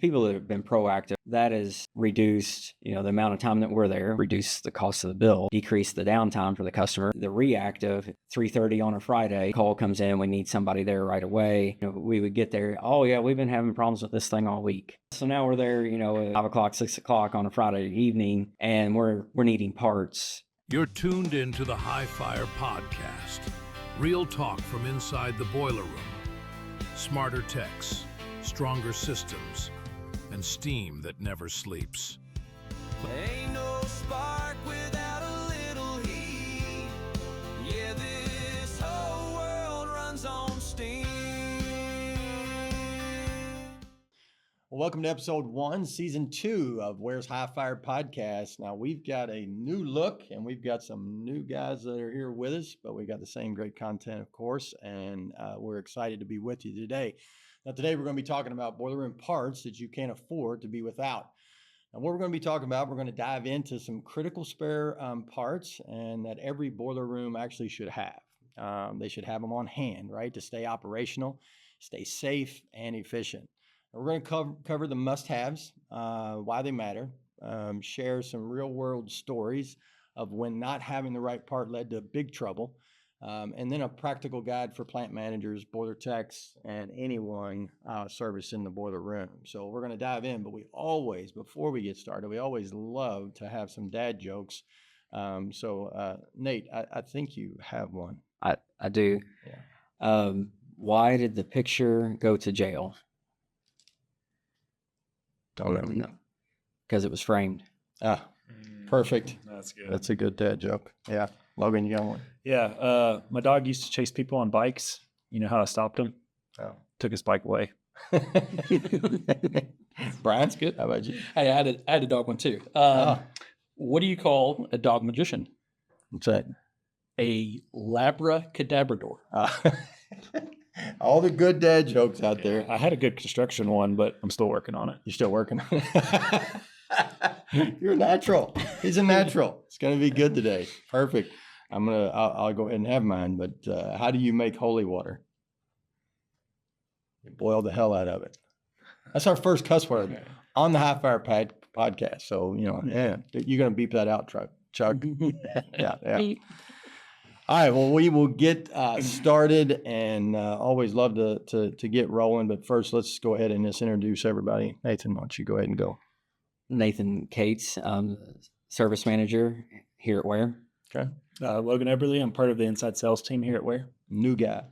people that have been proactive, that has reduced, the amount of time that we're there, reduced the cost of the bill, decreased the downtime for the customer. The reactive, 3:30 on a Friday, call comes in, we need somebody there right away. We would get there, oh yeah, we've been having problems with this thing all week. So now we're there, at 5 o'clock, 6 o'clock on a Friday evening, and we're needing parts. You're tuned into the High Fire Podcast. Real talk from inside the boiler room. Smarter techs, stronger systems, and steam that never sleeps. Ain't no spark without a little heat. Yeah, this whole world runs on steam. Well, welcome to episode 1, season 2 of Where's High Fire Podcast. Now, we've got a new look and we've got some new guys that are here with us, but we got the same great content, of course, and we're excited to be with you today. Now, today we're going to be talking about boiler room parts that you can't afford to be without. And what we're going to be talking about, we're going to dive into some critical spare parts and that every boiler room actually should have. They should have them on hand, right, to stay operational, stay safe and efficient. And we're going to cover the must-haves, why they matter, share some real-world stories of when not having the right part led to big trouble, and then a practical guide for plant managers, boiler techs, and anyone servicing the boiler room. So we're going to dive in, but we always, before we get started, we always love to have some dad jokes. So Nate, I think you have one. I do. Yeah. Why did the picture go to jail? Don't know. Because it was framed. Ah, perfect. That's good. That's a good dad joke. Yeah. Logan, you got one? Yeah. My dog used to chase people on bikes. You know how I stopped him? Oh. Took his bike away. Brian, good. How about you? Hey, I had a dog one too. What do you call a dog magician? What's that? A labracadabrador. All the good dad jokes out there. I had a good construction one, but I'm still working on it. You're still working on it. You're a natural. He's a natural. It's going to be good today. Perfect. I'll go ahead and have mine, but how do you make holy water? You boil the hell out of it. That's our first cuss word on the High Fire podcast. So, yeah, you're going to beep that out, Chuck. Yeah. All right, well, we will get started and always love to get rolling. But first, let's go ahead and just introduce everybody. Nathan, why don't you go ahead and go? Nathan Cates, service manager here at Ware. Okay. Logan Eberly, I'm part of the inside sales team here at Ware. New guy.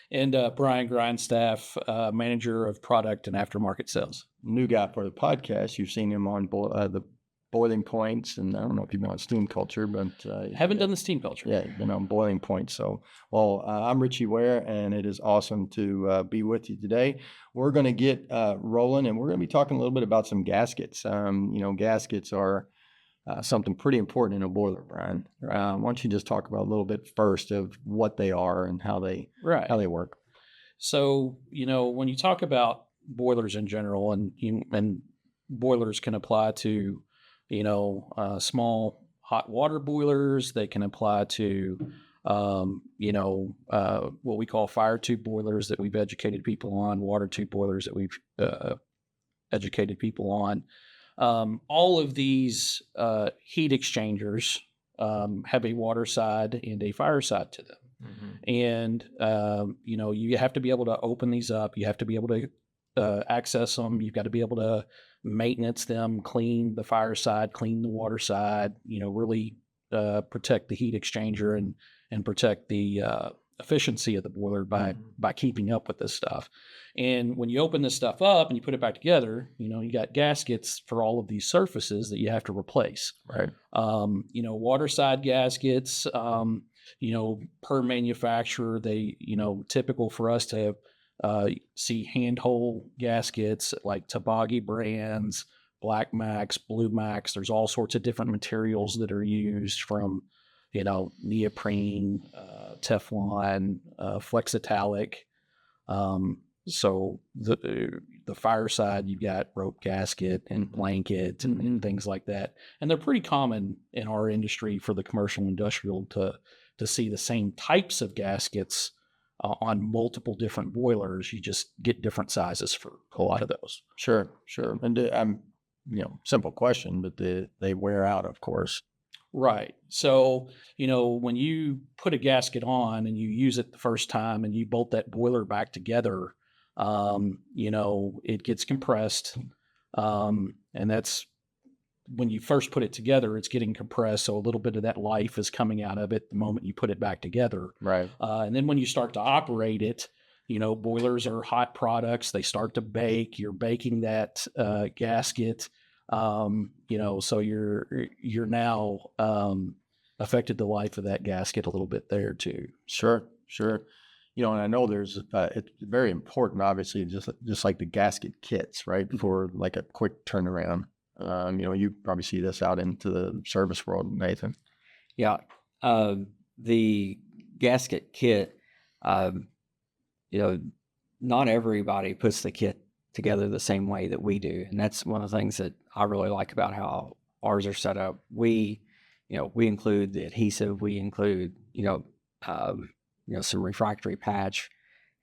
And Brian Grindstaff, manager of product and aftermarket sales. New guy for the podcast. You've seen him on the Boiling Points, and I don't know if you've been on Steam Culture, but Haven't done the Steam Culture. Yeah, you've been on Boiling Points. So, well, I'm Ritchie Ware, and it is awesome to be with you today. We're going to get rolling, and we're going to be talking a little bit about some gaskets. Gaskets are something pretty important in a boiler, Brian. Why don't you just talk about a little bit first of what they are and how they work? So, when you talk about boilers in general, and boilers can apply to small hot water boilers. They can apply to, what we call fire tube boilers that we've educated people on, water tube boilers that we've educated people on. All of these heat exchangers have a water side and a fire side to them. Mm-hmm. And, you have to be able to open these up. You have to be able to access them. You've got to be able to maintenance them, clean the fire side, clean the water side, really protect the heat exchanger and protect the efficiency of the boiler by keeping up with this stuff. And when you open this stuff up and you put it back together, you got gaskets for all of these surfaces that you have to replace. Right. Water side gaskets, per manufacturer, they, typical for us to see handhole gaskets like Tabagi brands, Black Max, Blue Max. There's all sorts of different materials that are used from, neoprene, Teflon, Flexitalic. So the fire side, you've got rope gasket and blanket and things like that. And they're pretty common in our industry for the commercial industrial to see the same types of gaskets on multiple different boilers, you just get different sizes for a lot of those. Sure, sure. And I'm, simple question, but they wear out, of course. Right. So, when you put a gasket on and you use it the first time and you bolt that boiler back together, it gets compressed. And that's when you first put it together, it's getting compressed. So a little bit of that life is coming out of it the moment you put it back together. Right. And then when you start to operate it, boilers are hot products. They start to bake. You're baking that gasket. So you're now affected the life of that gasket a little bit there too. Sure, sure. And I know there's it's very important, obviously, just like the gasket kits, right, for like a quick turnaround. You probably see this out into the service world, Nathan. Yeah. The gasket kit, not everybody puts the kit together the same way that we do. And that's one of the things that I really like about how ours are set up. We include the adhesive, we include, some refractory patch.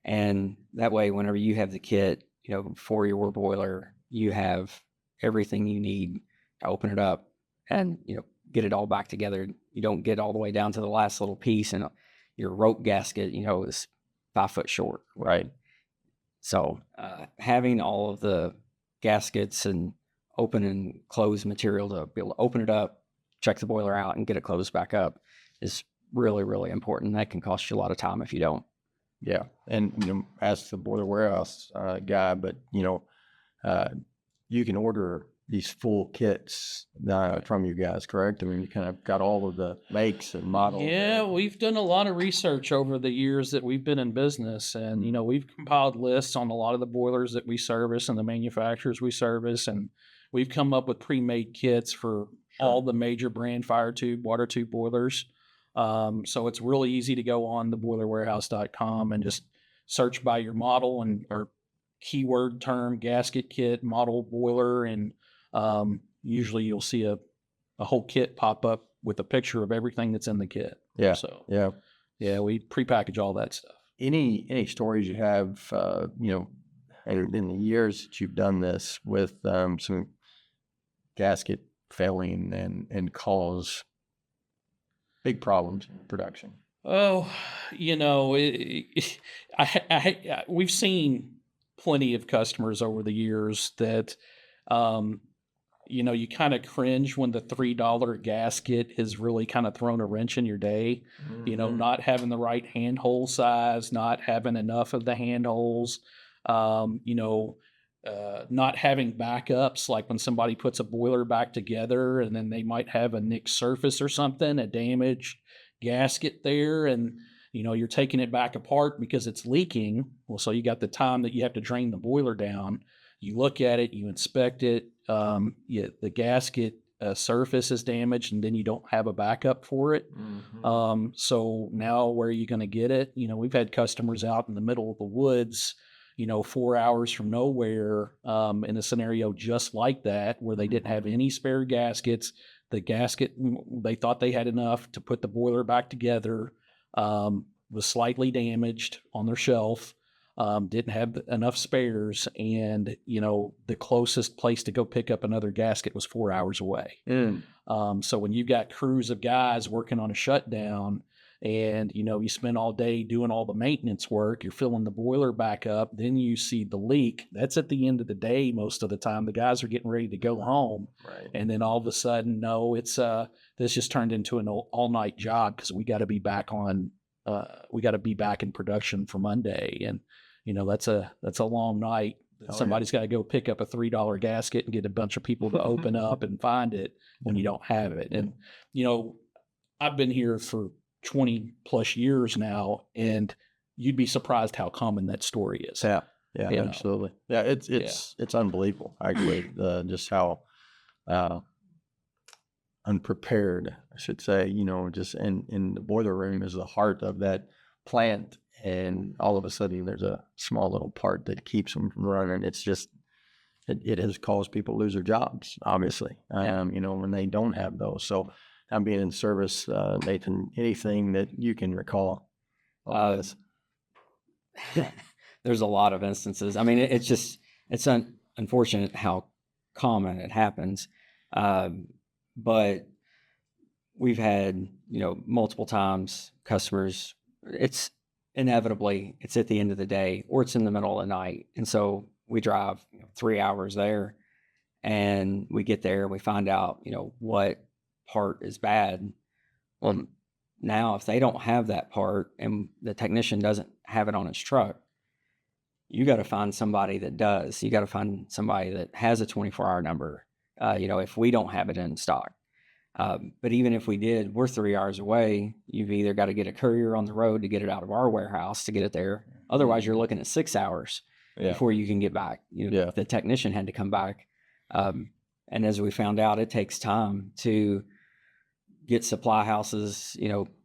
And that way, whenever you have the kit, for your boiler, you have everything you need to open it up and, get it all back together. You don't get all the way down to the last little piece, and your rope gasket, is 5 foot short. Right. So having all of the gaskets and open and close material to be able to open it up, check the boiler out, and get it closed back up is really, really important. That can cost you a lot of time if you don't. Yeah. And, ask the Boiler Warehouse guy, but, you can order these full kits from you guys, correct? I mean, you kind of got all of the makes and models. Yeah, we've done a lot of research over the years that we've been in business, and we've compiled lists on a lot of the boilers that we service and the manufacturers we service, and we've come up with pre-made kits for all the major brand fire tube, water tube boilers. So it's really easy to go on the BoilerWAREhouse.com and just search by your model or keyword term, gasket kit, model boiler, and usually you'll see a whole kit pop up with a picture of everything that's in the kit. Yeah. So yeah, we prepackage all that stuff. Any stories you have, in the years that you've done this with some gasket failing and cause big problems in production? Oh, we've seen plenty of customers over the years that, you kind of cringe when the $3 gasket has really kind of thrown a wrench in your day. Mm-hmm. Not having the right handhole size, not having enough of the handholes, not having backups, like when somebody puts a boiler back together and then they might have a nicked surface or something, a damaged gasket there, and you're taking it back apart because it's leaking. Well, so you got the time that you have to drain the boiler down. You look at it, you inspect it, the gasket surface is damaged, and then you don't have a backup for it. Mm-hmm. So now where are you going to get it? We've had customers out in the middle of the woods, 4 hours from nowhere, in a scenario just like that, where they didn't have any spare gaskets. The gasket, they thought they had enough to put the boiler back together, was slightly damaged on their shelf, didn't have enough spares, and the closest place to go pick up another gasket was 4 hours away. So when you've got crews of guys working on a shutdown, and you spend all day doing all the maintenance work, you're filling the boiler back up, then you see the leak. That's at the end of the day most of the time. The guys are getting ready to go home, Right. and then all of a sudden, no, it's this just turned into an all-night job because we got to be back in production for Monday, and that's a long night. Somebody's got to go pick up a $3 gasket and get a bunch of people to open up and find it when you don't have it. And I've been here for 20 plus years now, and you'd be surprised how common that story is. Yeah, absolutely. Yeah, it's unbelievable, actually, just how unprepared, I should say, just in the boiler room is the heart of that plant, and all of a sudden there's a small little part that keeps them from running. It's just, it has caused people to lose their jobs, obviously, when they don't have those. So I'm being in service, Nathan, anything that you can recall? there's a lot of instances. I mean, it's unfortunate how common it happens. But we've had, multiple times customers, it's inevitably, it's at the end of the day or it's in the middle of the night. And so we drive 3 hours there and we get there and we find out, what part is bad. Well, now if they don't have that part and the technician doesn't have it on his truck, you got to find somebody that does. You got to find somebody that has a 24-hour number, if we don't have it in stock. But even if we did, we're 3 hours away. You've either got to get a courier on the road to get it out of our warehouse to get it there. Otherwise, you're looking at 6 hours before you can get back. The technician had to come back. And as we found out, it takes time to get supply houses,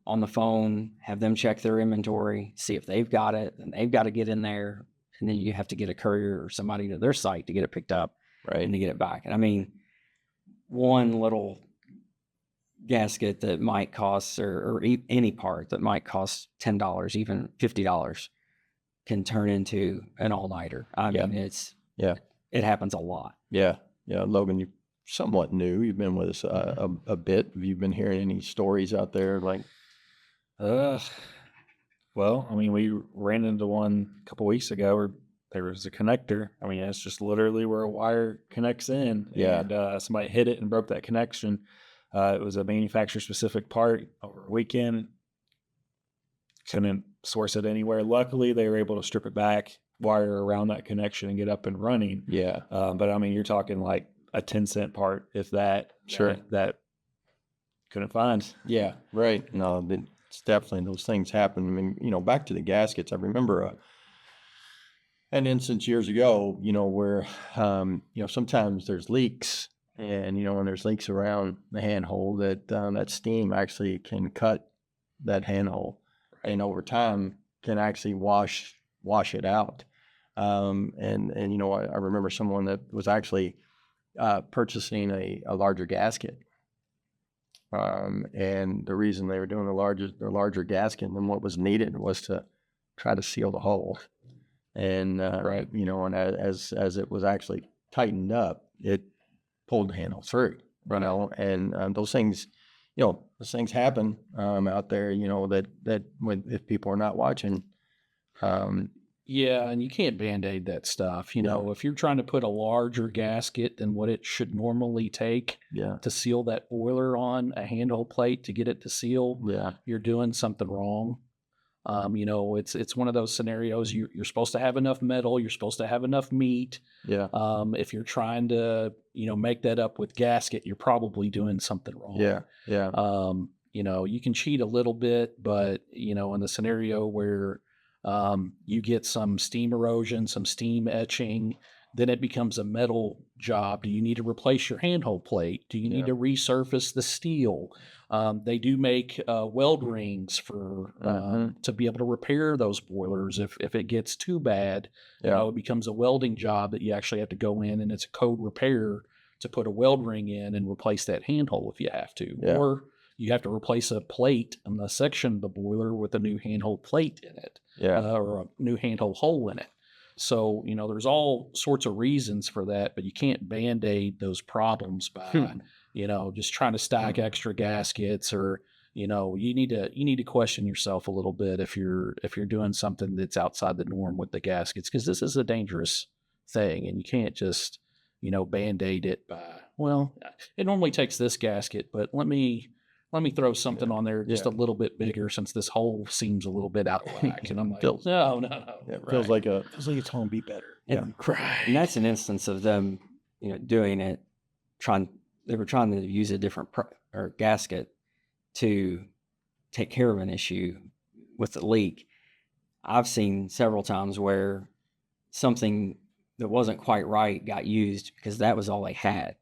on the phone, have them check their inventory, see if they've got it, and they've got to get in there. And then you have to get a courier or somebody to their site to get it picked up and to get it back. And I mean, one little gasket that might cost, or any part that might cost $10, even $50, can turn into an all-nighter. I mean, it happens a lot. Yeah. Logan, you're somewhat new. You've been with us a bit. Have you been hearing any stories out there? Like, Well, I mean, we ran into one a couple weeks ago where there was a connector. I mean, it's just literally where a wire connects in. Yeah. And somebody hit it and broke that connection. It was a manufacturer specific part over a weekend. Couldn't source it anywhere. Luckily, they were able to strip it back, wire around that connection, and get up and running. Yeah. But I mean, you're talking like a 10-cent part, if that. Sure. That couldn't find. Yeah. Right. No, it's definitely, those things happen. I mean, back to the gaskets. I remember an instance years ago, where, sometimes there's leaks. And, when there's leaks around the handhole, that steam actually can cut that handhole, and over time can actually wash it out. I remember someone that was actually purchasing a larger gasket. And the reason they were doing the larger gasket than what was needed was to try to seal the hole. And, and as it was actually tightened up, it pulled the handle through, and those things happen out there, that if people are not watching. Yeah, and you can't Band-Aid that stuff. If you're trying to put a larger gasket than what it should normally take to seal that boiler on a handhole plate to get it to seal, you're doing something wrong. It's one of those scenarios. You're supposed to have enough metal. You're supposed to have enough meat. Yeah. If you're trying to, make that up with gasket, you're probably doing something wrong. Yeah. Yeah. You can cheat a little bit, but, in the scenario where you get some steam erosion, some steam etching, then it becomes a metal job. Do you need to replace your handhold plate? Do you need to resurface the steel? They do make weld rings for to be able to repair those boilers. If it gets too bad, it becomes a welding job that you actually have to go in, and it's a code repair to put a weld ring in and replace that handhole if you have to. Yeah. Or you have to replace a plate on the section of the boiler with a new handhold plate in it, or a new handhold hole in it. So, there's all sorts of reasons for that, but you can't Band-Aid those problems by, just trying to stack extra gaskets, or, you need to question yourself a little bit if you're doing something that's outside the norm with the gaskets, because this is a dangerous thing, and you can't just, Band-Aid it by, well, it normally takes this gasket, but let me throw something on there just a little bit bigger, since this hole seems a little bit out of whack. And I'm like, no. It feels like it's home be better. And that's an instance of them, doing it, they were trying to use a different or gasket to take care of an issue with the leak. I've seen several times where something that wasn't quite right got used because that was all they had.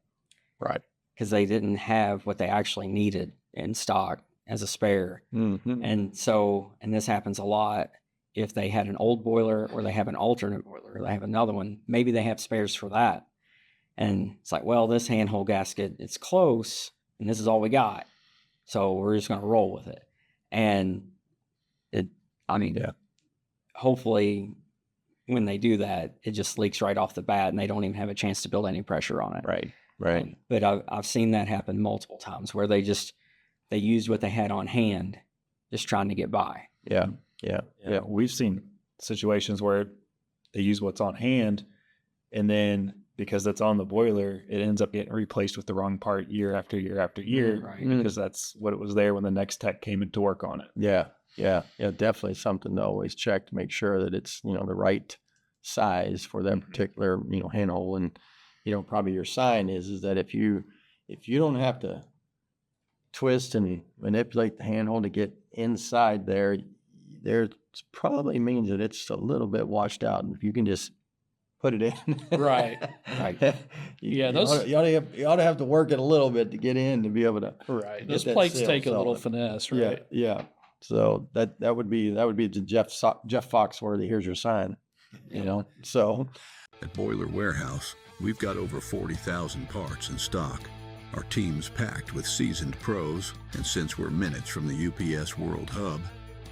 Right. Because they didn't have what they actually needed in stock as a spare. Mm-hmm. And this happens a lot. If they had an old boiler, or they have an alternate boiler, or they have another one, maybe they have spares for that. And it's like, well, this handhole gasket, it's close, and this is all we got. So we're just going to roll with it. And hopefully when they do that, it just leaks right off the bat and they don't even have a chance to build any pressure on it. Right. Right. But I've seen that happen multiple times where they used what they had on hand, just trying to get by. Yeah. Yeah. Yeah, we've seen situations where they use what's on hand, and then because that's on the boiler, it ends up getting replaced with the wrong part year after year after year, Right. because that's what it was there when the next tech came in to work on it. Yeah. Yeah. Yeah. Definitely something to always check to make sure that it's, the right size for that particular, handhole. And, probably your sign is that if you don't have to twist and manipulate the handhold to get inside there probably means that it's a little bit washed out. And if you can just put it in. Right. Right. Yeah, you ought to have to work it a little bit to get in to be able to. Right. get Those that plates seal take a little solid. finesse, Yeah. right? Yeah. So that would be the Jeff Foxworthy. Here's your sign. So. At Boiler Warehouse, we've got over 40,000 parts in stock. Our team's packed with seasoned pros, and since we're minutes from the UPS World Hub,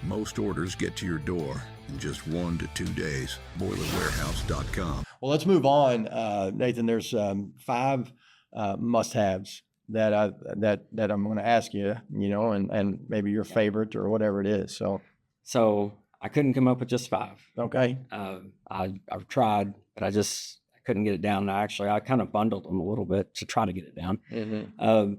most orders get to your door in just 1 to 2 days. BoilerWAREhouse.com. Well, let's move on, Nathan. There's 5 must-haves that I'm going to ask you, and maybe your favorite or whatever it is. So I couldn't come up with just 5. Okay. I've tried, but I couldn't get it down. I kind of bundled them a little bit to try to get it down. Mm-hmm.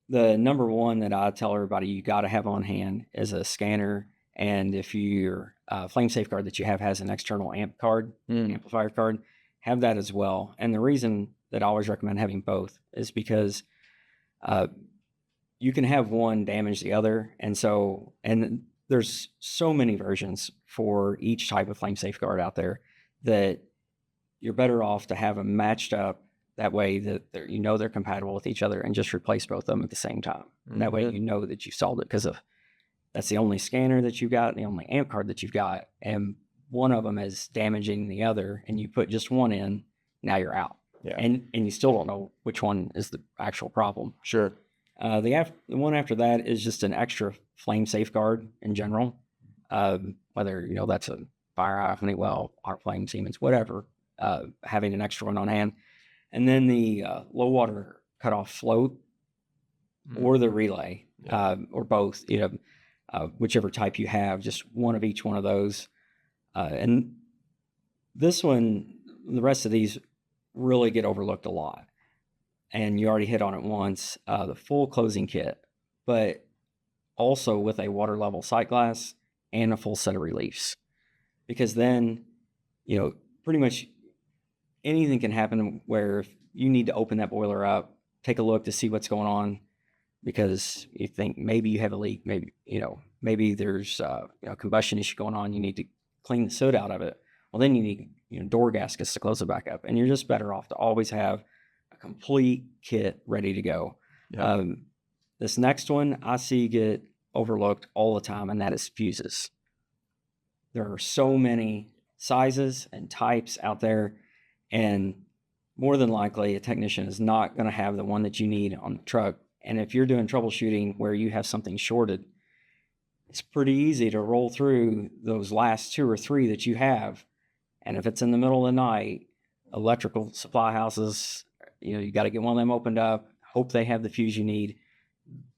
The number one that I tell everybody you got to have on hand is a scanner. And if your flame safeguard that you have has an external amplifier card, have that as well. And the reason that I always recommend having both is because you can have one damage the other. And there's so many versions for each type of flame safeguard out there that you're better off to have them matched up. That way that they're compatible with each other, and just replace both of them at the same time. And that way that you solved it, because that's the only scanner that you've got, the only amp card that you've got, and one of them is damaging the other, and you put just one in, now you're out. Yeah. And you still don't know which one is the actual problem. Sure. The one after that is just an extra flame safeguard in general. Whether, that's a fire, Honeywell, Arc Flame, Siemens, whatever, having an extra one on hand. And then the low water cutoff float or the relay, or both, whichever type you have, just one of each one of those. And this one, the rest of these really get overlooked a lot. And you already hit on it once, the full closing kit, but also with a water level sight glass and a full set of reliefs. Because then, pretty much anything can happen where if you need to open that boiler up, take a look to see what's going on, because you think maybe you have a leak, maybe there's a combustion issue going on, you need to clean the soot out of it. Well, then you need door gaskets to close it back up, and you're just better off to always have a complete kit ready to go. Yeah. This next one I see get overlooked all the time, and that is fuses. There are so many sizes and types out there, and more than likely a technician is not going to have the one that you need on the truck. And if you're doing troubleshooting where you have something shorted, it's pretty easy to roll through those last 2 or 3 that you have. And if it's in the middle of the night, electrical supply houses, you got to get one of them opened up, hope they have the fuse you need.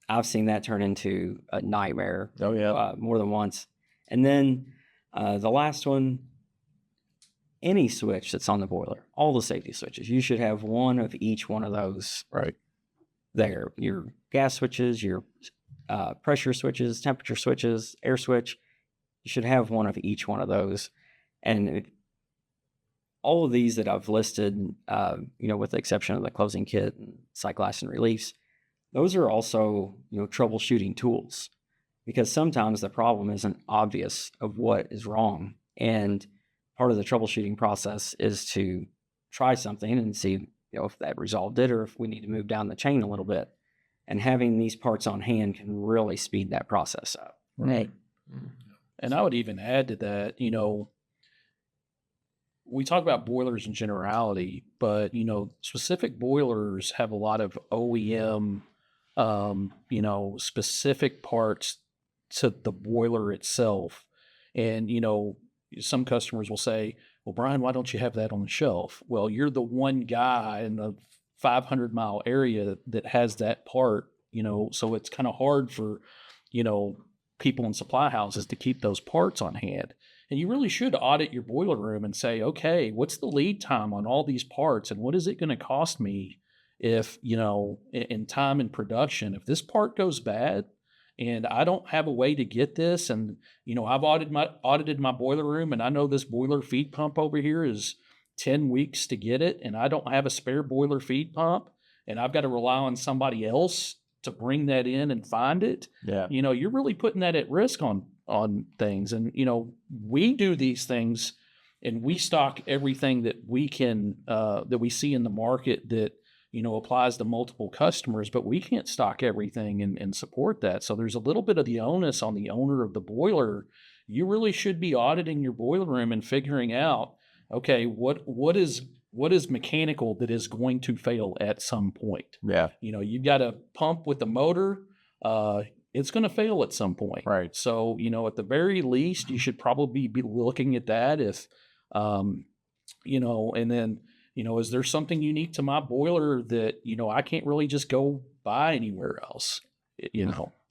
I've seen that turn into a nightmare. Oh, yeah. More than once. And then the last one, any switch that's on the boiler, all the safety switches, you should have one of each one of those. Right. There, your gas switches, your pressure switches, temperature switches, air switch, you should have one of each one of those. And all of these that I've listed, with the exception of the closing kit and sight glass and reliefs, those are also, troubleshooting tools, because sometimes the problem isn't obvious of what is wrong. And part of the troubleshooting process is to try something and see, if that resolved it, or if we need to move down the chain a little bit. And having these parts on hand can really speed that process up. Right. And I would even add to that, we talk about boilers in generality, but, specific boilers have a lot of OEM, specific parts to the boiler itself. And, some customers will say, well, Brian, why don't you have that on the shelf? Well, you're the one guy in the 500-mile area that has that part, so it's kind of hard for, people in supply houses to keep those parts on hand. And you really should audit your boiler room and say, okay, what's the lead time on all these parts, and what is it going to cost me if, in time in production, if this part goes bad and I don't have a way to get this, and, I've audited my boiler room, and I know this boiler feed pump over here is 10 weeks to get it, and I don't have a spare boiler feed pump, and I've got to rely on somebody else to bring that in and find it. Yeah. You're really putting that at risk on things. And, we do these things, and we stock everything that we can, that we see in the market that, applies to multiple customers, but we can't stock everything and support that. So there's a little bit of the onus on the owner of the boiler. You really should be auditing your boiler room and figuring out, okay, what is mechanical that is going to fail at some point. Yeah. You've got a pump with a motor, it's going to fail at some point. Right. So, at the very least, you should probably be looking at that if, and then, is there something unique to my boiler that, I can't really just go buy anywhere else,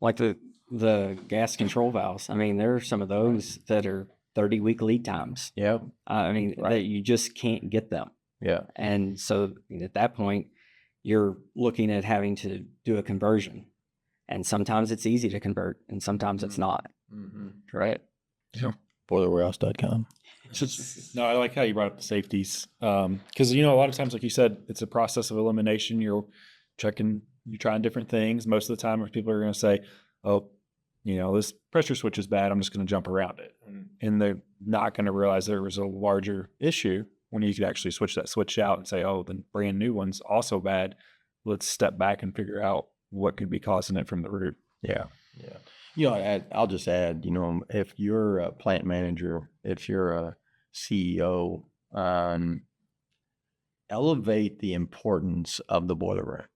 Like the gas control valves. I mean, there are some of those that are 30-week lead times. Yeah. Right. That you just can't get them. Yeah. And so at that point, you're looking at having to do a conversion. And sometimes it's easy to convert, and sometimes it's not. Mm-hmm. Right. Yeah. BoilerWAREhouse.com. No, I like how you brought up the safeties. Because, a lot of times, like you said, it's a process of elimination. You're trying different things. Most of the time, people are going to say, oh, this pressure switch is bad, I'm just going to jump around it. And they're not going to realize there was a larger issue when you could actually switch that switch out and say, oh, the brand new one's also bad. Let's step back and figure out what could be causing it from the root. Yeah. Yeah. I'll just add, if you're a plant manager, if you're a CEO, elevate the importance of the boiler room.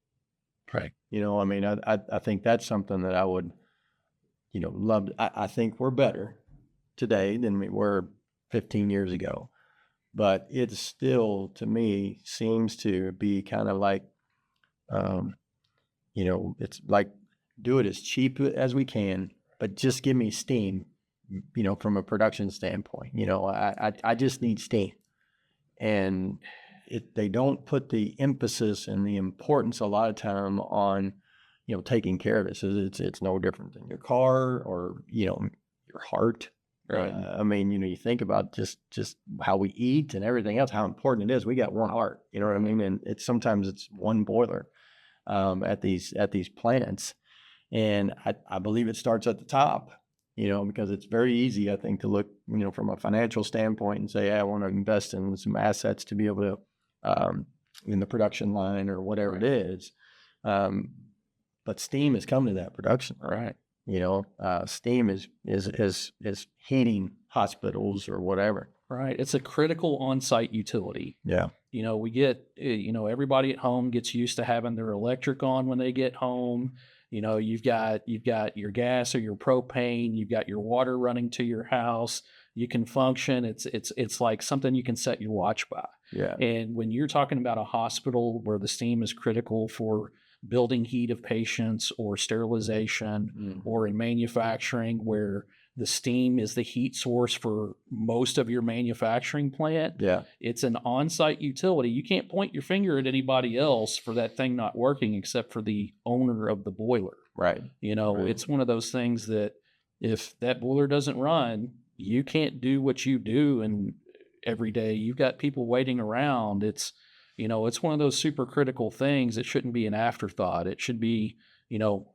Right. I think that's something that I would, love. I think we're better today than we were 15 years ago, but it still, to me, seems to be kind of like, it's like, do it as cheap as we can, but just give me steam, from a production standpoint. I just need steam. And they don't put the emphasis and the importance a lot of time on, taking care of it. So it's no different than your car or, your heart. Right. You think about just how we eat and everything else, how important it is. We got one heart, you know what I mean? And sometimes it's one boiler at these plants. And I believe it starts at the top, because it's very easy, I think, to look, from a financial standpoint and say, I want to invest in some assets to be able to, in the production line or whatever it is. But steam is coming to that production. Right. Steam is heating hospitals or whatever. Right. It's a critical on-site utility. Yeah. We get, everybody at home gets used to having their electric on when they get home. You've got your gas or your propane, you've got your water running to your house. You can function. It's like something you can set your watch by. Yeah. And when you're talking about a hospital where the steam is critical for building heat of patients or sterilization, or in manufacturing where the steam is the heat source for most of your manufacturing plant. Yeah. It's an on-site utility. You can't point your finger at anybody else for that thing not working except for the owner of the boiler. Right. It's one of those things that if that boiler doesn't run, you can't do what you do and every day. You've got people waiting around. It's one of those super critical things. It shouldn't be an afterthought. It should be,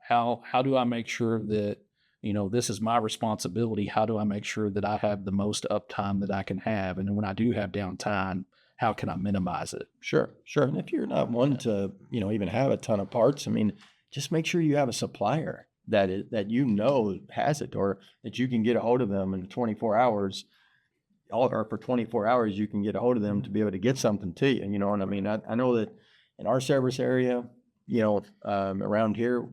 how do I make sure that, this is my responsibility. How do I make sure that I have the most uptime that I can have? And when I do have downtime, how can I minimize it? Sure. And if you're not one to, even have a ton of parts, just make sure you have a supplier that has it, or that you can get a hold of them in 24 hours. Or for 24 hours, you can get a hold of them to be able to get something to you. You know what I mean? I know that in our service area, around here,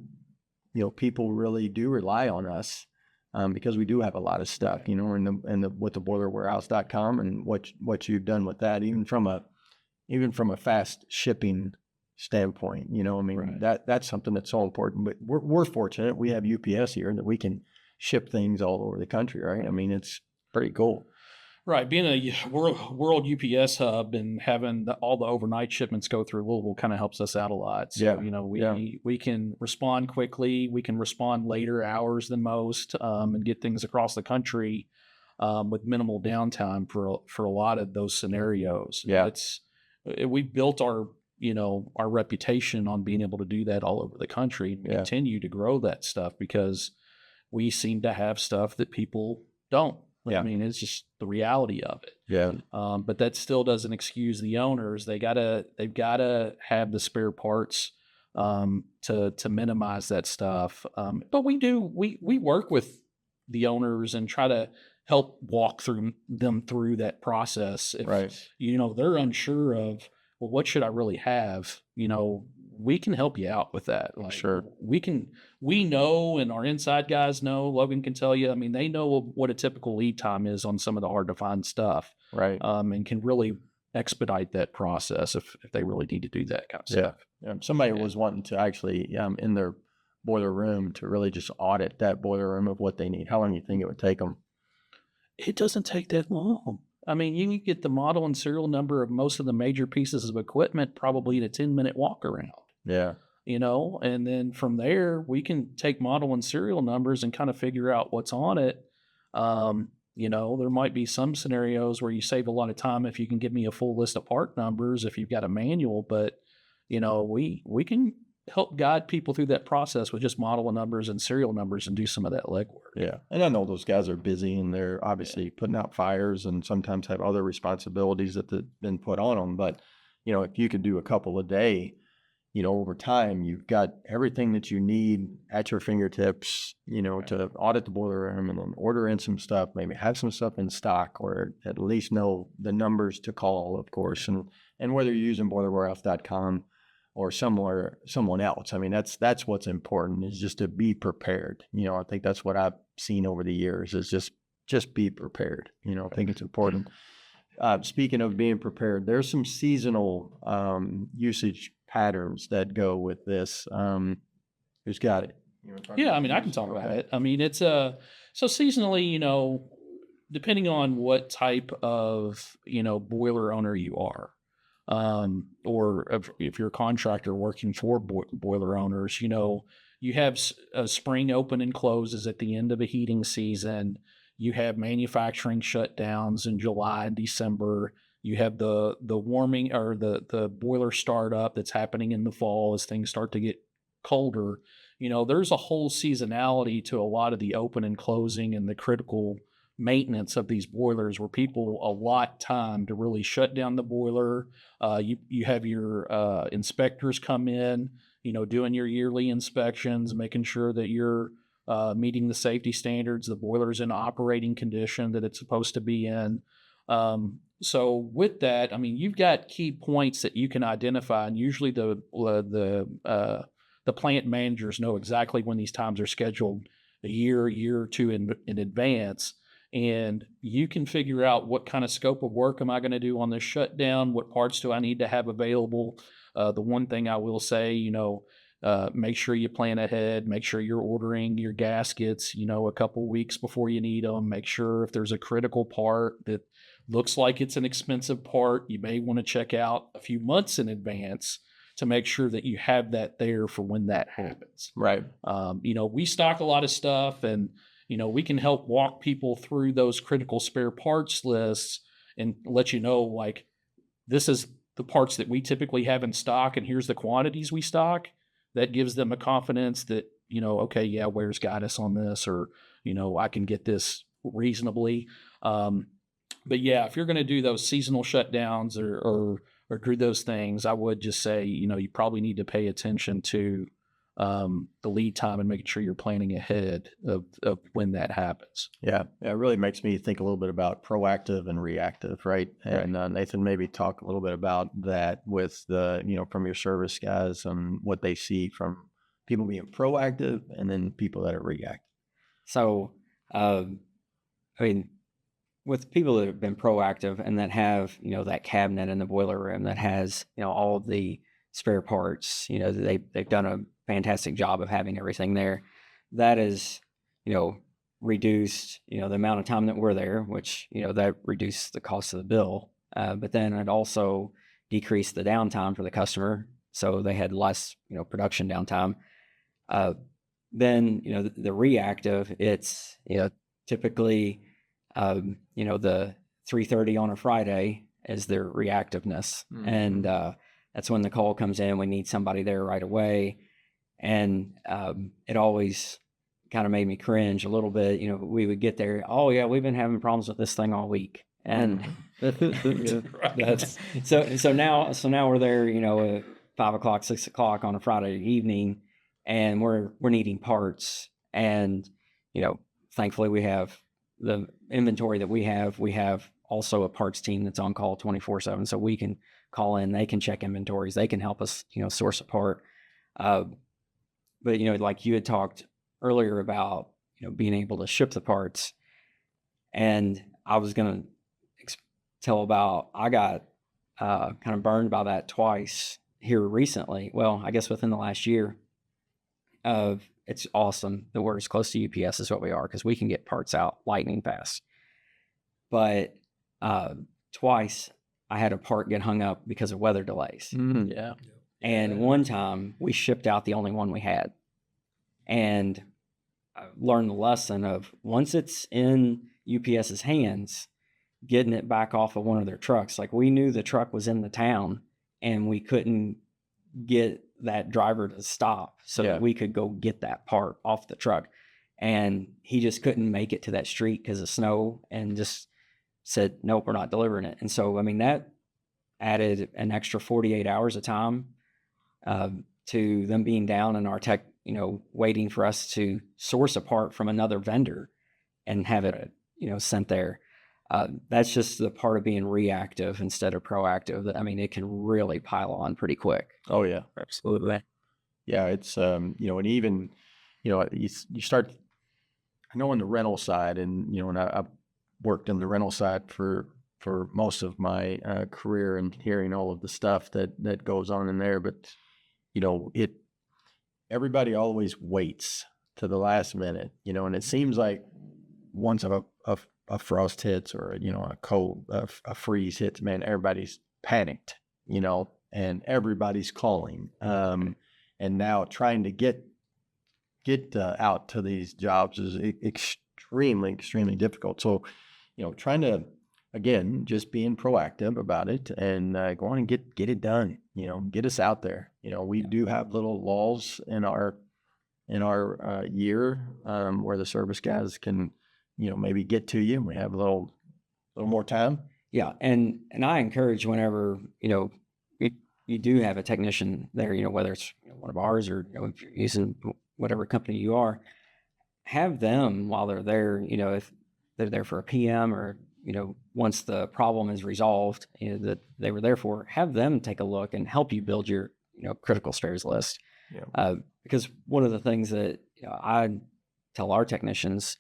people really do rely on us because we do have a lot of stuff, you know, with the BoilerWAREhouse.com and what you've done with that, even from a fast shipping standpoint, you know, I mean, Right. that's something that's so important. But we're fortunate we have UPS here that we can ship things all over the country, right? I mean, it's pretty cool. Right, being a world UPS hub and having all the overnight shipments go through Louisville kind of helps us out a lot. So, Yeah, you know, yeah. we can respond quickly. We can respond later hours than most, and get things across the country with minimal downtime for a lot of those scenarios. Yeah. We built our reputation on being able to do that all over the country, and Yeah. continue to grow that stuff because we seem to have stuff that people don't. Yeah. I mean, it's just the reality of it. Yeah. But that still doesn't excuse the owners. They've gotta have the spare parts to minimize that stuff. But we work with the owners and try to help walk them through that process. If, Right. you know, they're unsure of, well, what should I really have? You know, we can help you out with that. Like, Sure. we know, and our inside guys know, Logan can tell you, I mean, they know what a typical lead time is on some of the hard to find stuff. Right. And can really expedite that process if they really need to do that kind of stuff. Yeah. Somebody Yeah. was wanting to actually, in their boiler room to really just audit that boiler room of what they need. How long do you think it would take them? It doesn't take that long. I mean, you can get the model and serial number of most of the major pieces of equipment probably in a 10-minute walk around. Yeah. You know, and then from there we can take model and serial numbers and kind of figure out what's on it. You know, there might be some scenarios where you save a lot of time if you can give me a full list of part numbers if you've got a manual, but you know, we can help guide people through that process with just model numbers and serial numbers and do some of that legwork. Yeah. And I know those guys are busy and they're obviously putting out fires and sometimes have other responsibilities that have been put on them. But, you know, if you could do a couple a day, you know, over time, you've got everything that you need at your fingertips, you know, to audit the boiler room and then order in some stuff, maybe have some stuff in stock or at least know the numbers to call, of course. And whether you're using BoilerWAREhouse.com or someone else. I mean, that's what's important is just to be prepared. You know, I think that's what I've seen over the years is just be prepared. You know, I think it's important. Speaking of being prepared, there's some seasonal usage patterns that go with this. Who's got it? Yeah, I mean, I can talk about it. I mean, it's so seasonally, you know, depending on what type of, you know, boiler owner you are, or if you're a contractor working for boiler owners, you know, you have spring open and closes at the end of a heating season. You have manufacturing shutdowns in July and December. You have the warming or the boiler startup that's happening in the fall as things start to get colder. You know, there's a whole seasonality to a lot of the open and closing and the critical maintenance of these boilers where people allot time to really shut down the boiler. You have your inspectors come in, you know, doing your yearly inspections, making sure that you're meeting the safety standards, the boiler's in operating condition that it's supposed to be in. So with that, I mean, you've got key points that you can identify, and usually the plant managers know exactly when these times are scheduled a year or two in advance. And you can figure out what kind of scope of work am I going to do on this shutdown? What parts do I need to have available? The one thing I will say, you know, make sure you plan ahead. Make sure you're ordering your gaskets, you know, a couple weeks before you need them. Make sure if there's a critical part that looks like it's an expensive part, you may want to check out a few months in advance to make sure that you have that there for when that happens. Right. You know, we stock a lot of stuff, and you know, we can help walk people through those critical spare parts lists and let you know, like, this is the parts that we typically have in stock, and here's the quantities we stock. That gives them a confidence that, you know, okay, yeah, Ware's got us on this, or, you know, I can get this reasonably. But yeah, if you're going to do those seasonal shutdowns or do those things, I would just say, you know, you probably need to pay attention to the lead time and making sure you're planning ahead of when that happens. Yeah. It really makes me think a little bit about proactive and reactive, right? And Nathan, maybe talk a little bit about that with the, you know, from your service guys and what they see from people being proactive and then people that are reactive. So I mean, with people that have been proactive and that have, that cabinet in the boiler room that has, all of the spare parts, they've done a fantastic job of having everything there. That is, reduced, the amount of time that we're there, which, that reduced the cost of the bill. But then it also decreased the downtime for the customer. So they had less, production downtime. Then, the reactive, it's, typically, the 3:30 on a Friday is their reactiveness. Mhm. And that's when the call comes in. We need somebody there right away. And it always kind of made me cringe a little bit. We would get there. Oh, yeah, we've been having problems with this thing all week. And that's so now we're there, at 5 o'clock, 6 o'clock on a Friday evening, and we're needing parts. And, thankfully we have the inventory that we have also a parts team that's on call 24/7. So we can call in, they can check inventories, they can help us, source a part. But, like you had talked earlier about, being able to ship the parts. And I was going to tell about, I got kind of burned by that twice here recently. Well, I guess within the last year. It's awesome that we're as close to UPS as what we are, because we can get parts out lightning fast. But twice I had a part get hung up because of weather delays. Yeah. And one time we shipped out the only one we had. And I learned the lesson of, once it's in UPS's hands, getting it back off of one of their trucks. Like, we knew the truck was in the town and we couldn't get that driver to stop so that we could go get that part off the truck. And he just couldn't make it to that street because of snow, and just said, nope, we're not delivering it. And so, I mean, that added an extra 48 hours of time to them being down, and our tech, waiting for us to source a part from another vendor and have it, sent there. That's just the part of being reactive instead of proactive. That, I mean, it can really pile on pretty quick. Oh yeah. Absolutely. Yeah, it's and even you start. I know on the rental side, and and I've worked in the rental side for most of my career, and hearing all of the stuff that goes on in there. But everybody always waits to the last minute, and it seems like once a frost hits, or a cold a freeze hits, man, everybody's panicked, and everybody's calling. And now trying to get out to these jobs is extremely difficult. So, trying to, again, just being proactive about it, and go on and get it done. Get us out there. We do have little lulls in our year where the service guys can, maybe get to you. We have a little more time. Yeah, and I encourage, whenever you do have a technician there, whether it's one of ours, or if you're using whatever company you are, have them, while they're there, if they're there for a PM, or once the problem is resolved, that they were there for, have them take a look and help you build your critical spares list. Yeah. Because one of the things that I tell our technicians,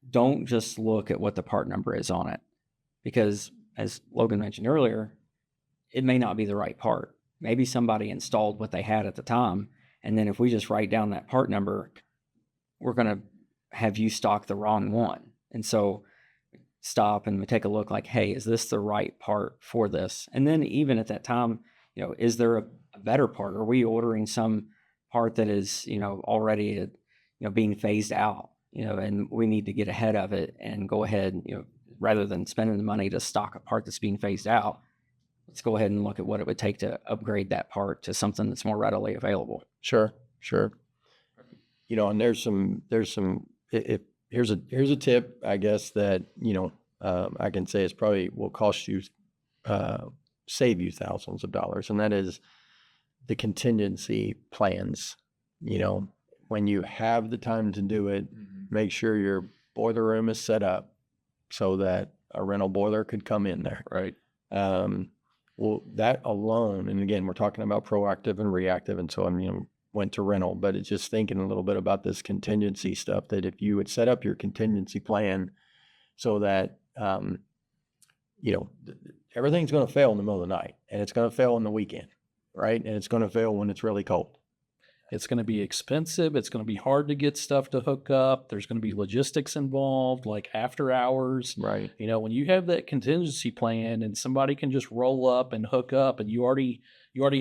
don't just look at what the part number is on it, because, as Logan mentioned earlier, it may not be the right part. Maybe somebody installed what they had at the time, and then if we just write down that part number, we're going to have you stock the wrong one. And so stop and take a look, like, hey, is this the right part for this? And then even at that time, is there a better part? Are we ordering some part that is, already, being phased out, and we need to get ahead of it and go ahead, rather than spending the money to stock a part that's being phased out, let's go ahead and look at what it would take to upgrade that part to something that's more readily available. Sure. And there's some, here's a tip, I guess, that, I can say it's probably will cost you, save you thousands of dollars. And that is the contingency plans. When you have the time to do it, make sure your boiler room is set up so that a rental boiler could come in there. Right. Well, that alone, and again, we're talking about proactive and reactive. And so I'm, went to rental, but it's just thinking a little bit about this contingency stuff, that if you would set up your contingency plan so that, everything's going to fail in the middle of the night, and it's going to fail on the weekend, right? And it's going to fail when it's really cold. It's going to be expensive. It's going to be hard to get stuff to hook up. There's going to be logistics involved, like after hours. Right. When you have that contingency plan and somebody can just roll up and hook up, and you already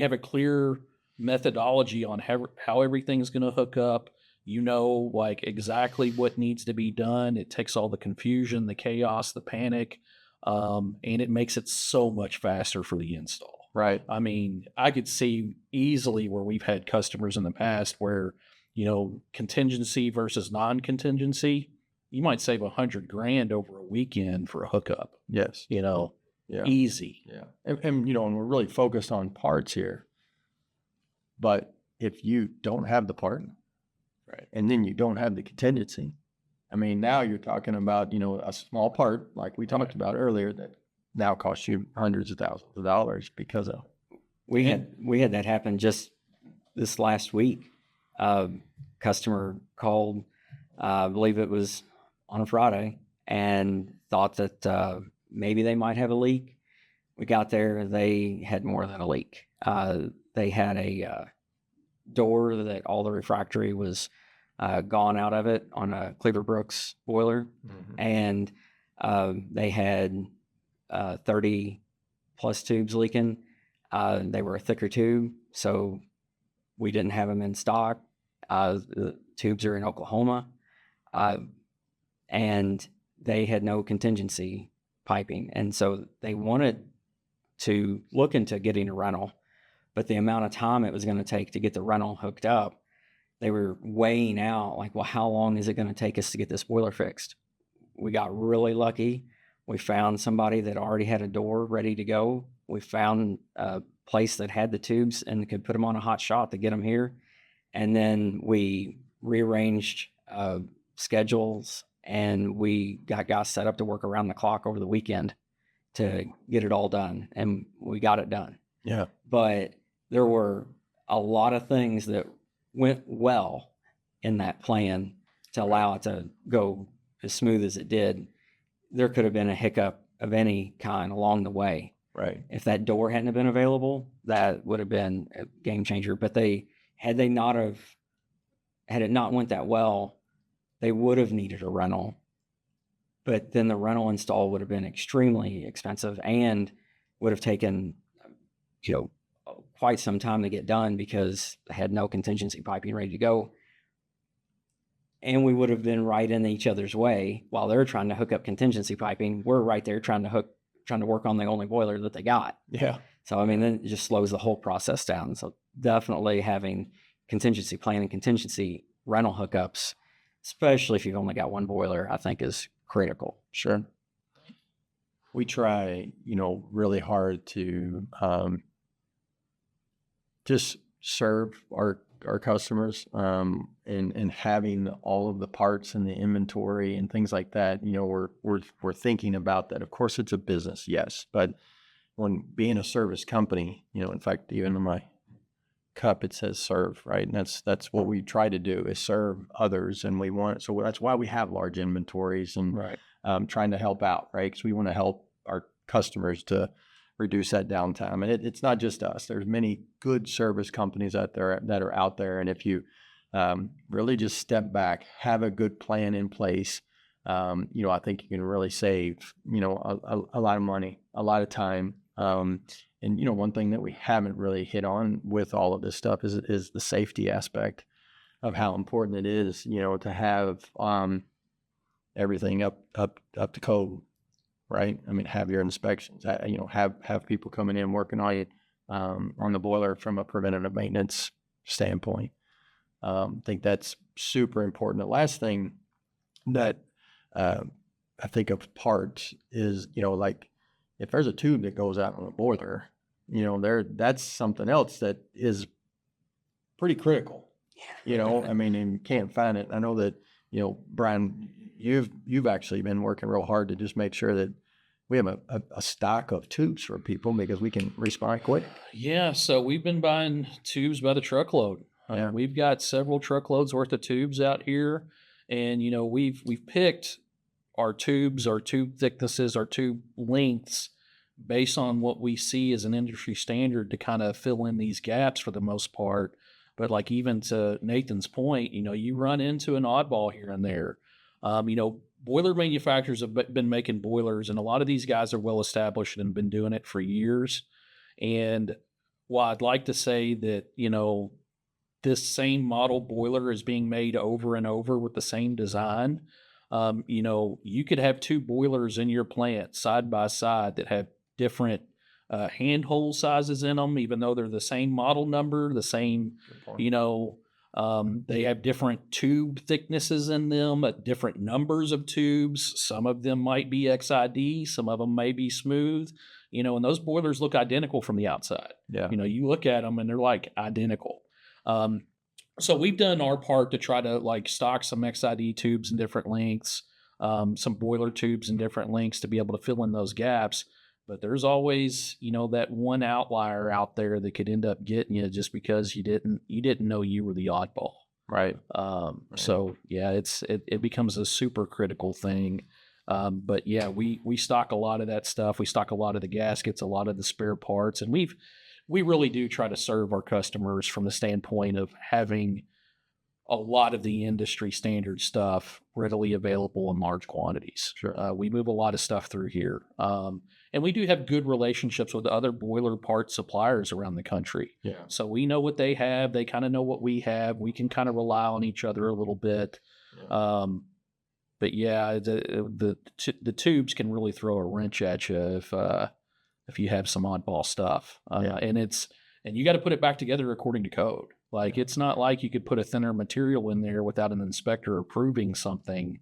have a clear methodology on how everything's going to hook up, like exactly what needs to be done. It takes all the confusion, the chaos, the panic, and it makes it so much faster for the install. Right. I mean, I could see easily where we've had customers in the past where, contingency versus non-contingency, you might save $100,000 over a weekend for a hookup. Yes. Yeah. Easy. Yeah. And we're really focused on parts here. But if you don't have the part, Right. and then you don't have the contingency, I mean, now you're talking about, a small part like we talked about earlier that now costs you hundreds of thousands of dollars because of. We had that happen just this last week. Customer called, I believe it was on a Friday, and thought that maybe they might have a leak. We got there, they had more than a leak. They had a door that all the refractory was gone out of it on a Cleaver Brooks boiler, and they had 30 plus tubes leaking. They were a thicker tube, so we didn't have them in stock. The tubes are in Oklahoma, and they had no contingency piping. And so they wanted to look into getting a rental, but the amount of time it was going to take to get the rental hooked up, they were weighing out like, well, how long is it going to take us to get this boiler fixed? We got really lucky. We found somebody that already had a door ready to go. We found a place that had the tubes and could put them on a hot shot to get them here. And then we rearranged schedules, and we got guys set up to work around the clock over the weekend to get it all done. And we got it done. Yeah. But there were a lot of things that went well in that plan to allow it to go as smooth as it did. There could have been a hiccup of any kind along the way. Right. If that door hadn't have been available, that would have been a game changer. But had it not went that well, they would have needed a rental. But then the rental install would have been extremely expensive and would have taken, quite some time to get done because they had no contingency piping ready to go. And we would have been right in each other's way while they're trying to hook up contingency piping. We're right there trying to work on the only boiler that they got. Yeah. So, I mean, then it just slows the whole process down. So definitely having contingency plan and contingency rental hookups, especially if you've only got one boiler, I think is critical. Sure. We try, really hard to just serve our customers, and having all of the parts and the inventory and things like that. We're thinking about that. Of course, it's a business, yes, but when being a service company, in fact, even in my cup it says serve, right? And that's what we try to do, is serve others, and so that's why we have large inventories and Right. Trying to help out, right? Because we want to help our customers to reduce that downtime. And it's not just us. There's many good service companies out there that are out there. And if you really just step back, have a good plan in place, I think you can really save, a lot of money, a lot of time. And one thing that we haven't really hit on with all of this stuff is the safety aspect of how important it is, to have everything up to code. Right. I mean, have your inspections, have people coming in working on it, on the boiler from a preventative maintenance standpoint. I think that's super important. The last thing that I think of parts is, like if there's a tube that goes out on a boiler, that's something else that is pretty critical. I mean, and you can't find it. I know that, Brian, you've actually been working real hard to just make sure that we have a stock of tubes for people because we can respond quick. Yeah, so we've been buying tubes by the truckload. Yeah. We've got several truckloads worth of tubes out here, and we've picked our tubes, our tube thicknesses, our tube lengths based on what we see as an industry standard to kind of fill in these gaps for the most part. But like even to Nathan's point, you run into an oddball here and there. Boiler manufacturers have been making boilers, and a lot of these guys are well established and been doing it for years. And while I'd like to say that, this same model boiler is being made over and over with the same design, you could have two boilers in your plant side by side that have different handhole sizes in them, even though they're the same model number, the same, they have different tube thicknesses in them, different numbers of tubes. Some of them might be XID, some of them may be smooth, and those boilers look identical from the outside. Yeah. You look at them and they're like identical. So we've done our part to try to like stock some XID tubes in different lengths, some boiler tubes in different lengths to be able to fill in those gaps. But there's always, that one outlier out there that could end up getting you just because you didn't know you were the oddball. Right. So yeah, it becomes a super critical thing. But yeah, we stock a lot of that stuff. We stock a lot of the gaskets, a lot of the spare parts, and we really do try to serve our customers from the standpoint of having a lot of the industry standard stuff readily available in large quantities. Sure. We move a lot of stuff through here. And we do have good relationships with other boiler part suppliers around the country. Yeah. So we know what they have. They kind of know what we have. We can kind of rely on each other a little bit. Yeah. But yeah, the tubes can really throw a wrench at you if you have some oddball stuff. And you got to put it back together according to code. Like, it's not like you could put a thinner material in there without an inspector approving something.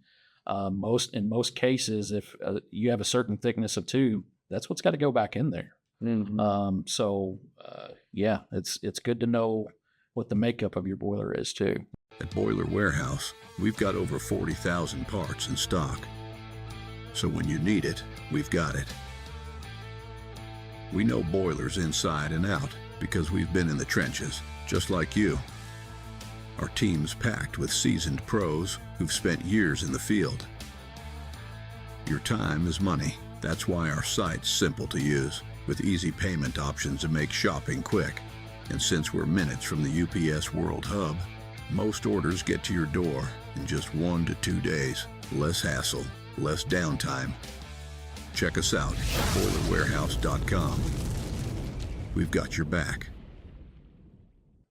In most cases, if you have a certain thickness of tube, that's what's got to go back in there. Mm-hmm. Yeah, it's good to know what the makeup of your boiler is too. At BoilerWAREhouse, we've got over 40,000 parts in stock. So when you need it, we've got it. We know boilers inside and out because we've been in the trenches, just like you. Our team's packed with seasoned pros who've spent years in the field. Your time is money. That's why our site's simple to use, with easy payment options to make shopping quick. And since we're minutes from the UPS World Hub, most orders get to your door in just 1 to 2 days. Less hassle, less downtime. Check us out at BoilerWAREhouse.com. We've got your back.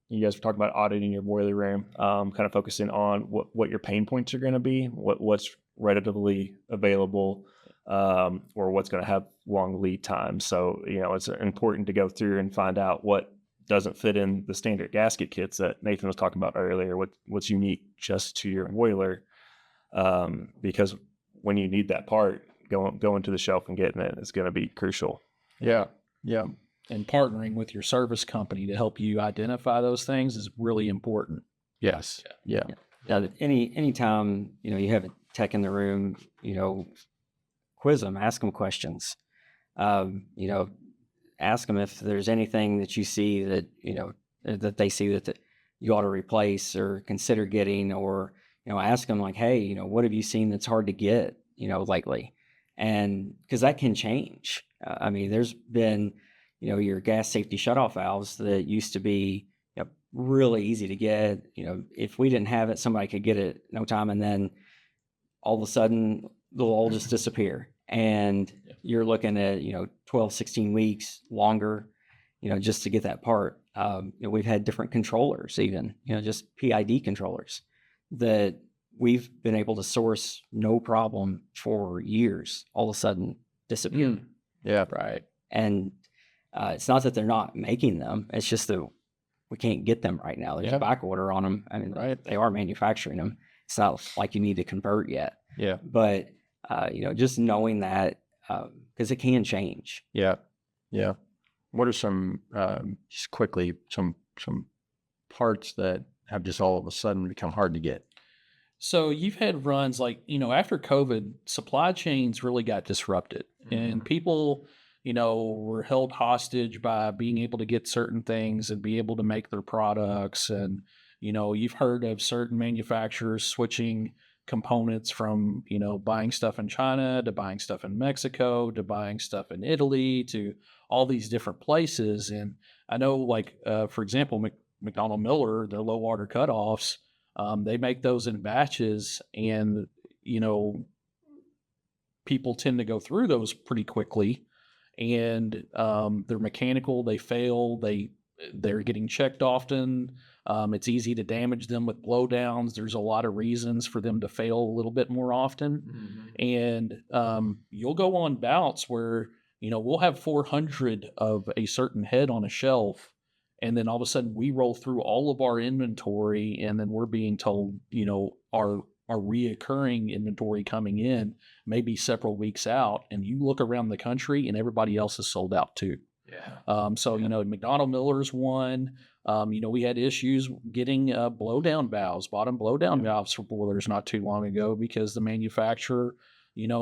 You guys were talking about auditing your boiler room, kind of focusing on what your pain points are going to be, what's readily available, or what's going to have long lead time. So, it's important to go through and find out what doesn't fit in the standard gasket kits that Nathan was talking about earlier, what's unique just to your boiler, because when you need that part, going to the shelf and getting it is going to be crucial. Yeah. Yeah. And partnering with your service company to help you identify those things is really important. Yes. Yeah. Yeah. Anytime, you have a tech in the room, quiz them, ask them questions. Ask them if there's anything that you see that, that they see that you ought to replace or consider getting, or, ask them like, hey, what have you seen that's hard to get, lately? And because that can change. There's been, your gas safety shutoff valves that used to be really easy to get. If we didn't have it, somebody could get it no time, and then all of a sudden they'll all just disappear. And you're looking at, 12, 16 weeks longer, just to get that part. We've had different controllers, even, just PID controllers that we've been able to source no problem for years, all of a sudden disappear. Yeah. Right. And it's not that they're not making them. It's just that we can't get them right now. There's a back order on them. Right. They are manufacturing them. It's not like you need to convert yet. Yeah. But, just knowing that, because it can change. Yeah. Yeah. What are some, just quickly, some parts that have just all of a sudden become hard to get? So you've had runs like, after COVID, supply chains really got disrupted, and people were held hostage by being able to get certain things and be able to make their products. And, you've heard of certain manufacturers switching components from, buying stuff in China to buying stuff in Mexico to buying stuff in Italy to all these different places. And I know, like, for example, McDonnell Miller, their low water cutoffs, they make those in batches, and, people tend to go through those pretty quickly, and they're mechanical, they fail, they're getting checked often. It's easy to damage them with blowdowns. There's a lot of reasons for them to fail a little bit more often. And you'll go on bouts where, we'll have 400 of a certain head on a shelf, and then all of a sudden we roll through all of our inventory, and then we're being told, our reoccurring inventory coming in maybe several weeks out, and you look around the country and everybody else is sold out too. McDonnell Miller's one. We had issues getting blowdown valves, bottom blowdown valves for boilers not too long ago because the manufacturer,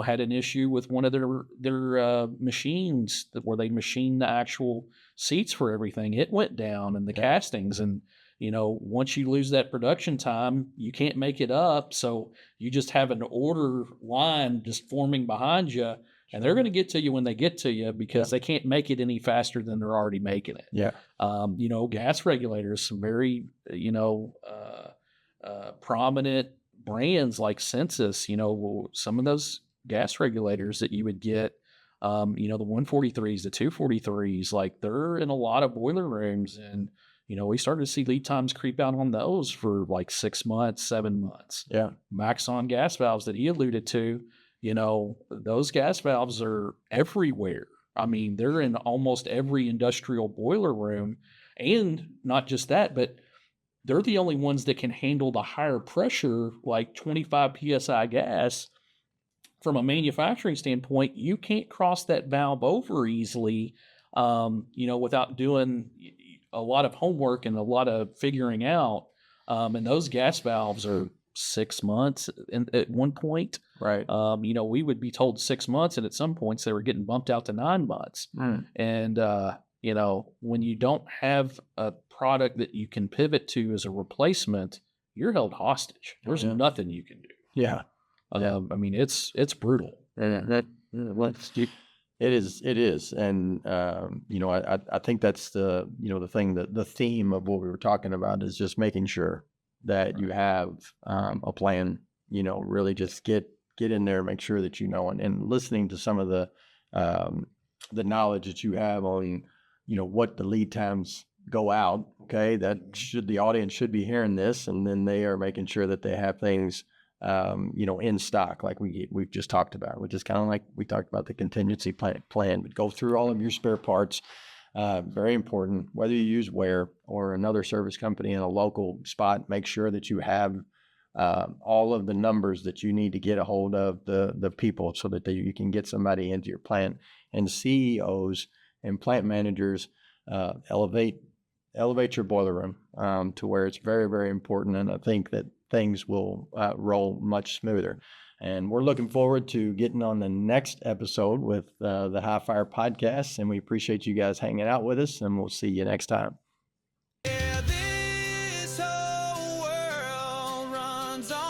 had an issue with one of their machines where they machined the actual seats for everything. It went down, and the castings, and once you lose that production time, you can't make it up. So you just have an order line just forming behind you, and they're going to get to you when they get to you because they can't make it any faster than they're already making it. Yeah. Gas regulators, some very, prominent brands like Census, some of those gas regulators that you would get, the 143s, the 243s, like they're in a lot of boiler rooms, and we started to see lead times creep out on those for like 6 months, 7 months. Yeah. Maxon gas valves that he alluded to, those gas valves are everywhere. I mean, they're in almost every industrial boiler room. And not just that, but they're the only ones that can handle the higher pressure, like 25 PSI gas. From a manufacturing standpoint, you can't cross that valve over easily, without doing a lot of homework and a lot of figuring out. And those gas valves are 6 months at one point. Right. We would be told 6 months, and at some points they were getting bumped out to 9 months. And, when you don't have a product that you can pivot to as a replacement, you're held hostage. There's nothing you can do. Yeah. It's brutal. It is. And, I think that's the thing, that the theme of what we were talking about is just making sure that you have a plan, really just get in there, make sure that and listening to some of the knowledge that you have on, what the lead times go out. Okay. The audience should be hearing this, and then they are making sure that they have things, in stock, like we've just talked about, which is kind of like we talked about the contingency plan, but go through all of your spare parts. Very important, whether you use Ware or another service company in a local spot, make sure that you have all of the numbers that you need to get a hold of the people so that you can get somebody into your plant. And CEOs and plant managers elevate your boiler room to where it's very, very important. And I think that things will roll much smoother. And we're looking forward to getting on the next episode with the High Fire Podcast. And we appreciate you guys hanging out with us, and we'll see you next time. Yeah, this whole world runs on